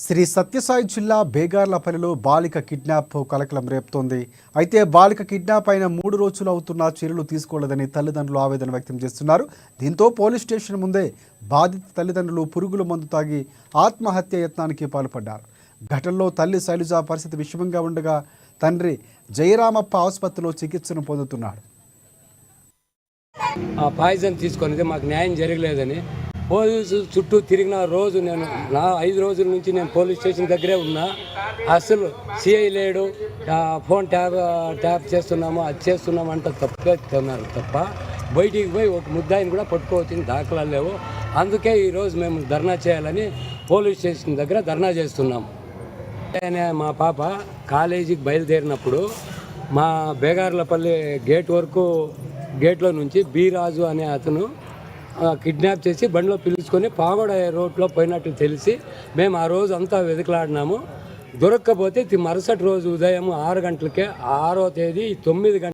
శ్రీ సత్యసాయి జిల్లా బేగార్లపల్లిలో బాలిక కిడ్నాప్ కలకలం రేపుతోంది. అయితే బాలిక కిడ్నాప్ అయిన 3 రోజులు అవుతున్నా చర్యలు తీసుకోలేదని తల్లిదండ్రులు ఆవేదన వ్యక్తం చేస్తున్నారు. దీంతో పోలీస్ స్టేషన్ ముందే బాధిత తల్లిదండ్రులు పురుగుల మందు తాగి ఆత్మహత్య యత్నానికి పాల్పడ్డారు. ఘటనలో తల్లి శైలజ పరిస్థితి విషమంగా ఉండగా తండ్రి జయరామప్ప ఆసుపత్రిలో చికిత్సను పొందుతున్నాడు. ఆ పాయిజన్ తీసుకొని మాకు న్యాయం జరగలేదని పోలీసు చుట్టూ తిరిగిన రోజు నేను 5 రోజుల నుంచి నేను పోలీస్ స్టేషన్ దగ్గరే ఉన్నా. అసలు సిఐ లేడు, ఫోన్ ట్యాప్ చేస్తున్నాము అది చేస్తున్నాము అంటే తప్పుతున్నారు తప్ప బయటికి పోయి ఒక ముద్దాయిని కూడా పట్టుకోవచ్చిన దాఖలాలు లేవు. అందుకే ఈరోజు మేము ధర్నా చేయాలని పోలీస్ స్టేషన్ దగ్గర ధర్నా చేస్తున్నాము. మా పాప కాలేజీకి బయలుదేరినప్పుడు మా బేగార్లపల్లి గేట్లో నుంచి బి రాజు అనే అతను కిడ్నాప్ చేసి బండిలో పిలుచుకొని పాగోడ రోడ్లో పోయినట్టు తెలిసి మేము ఆ రోజు అంతా వెతుకులాడినాము. దొరక్కపోతే మరుసటి రోజు ఉదయం 6 గంటలకే 6వ తేదీ 9 గంటల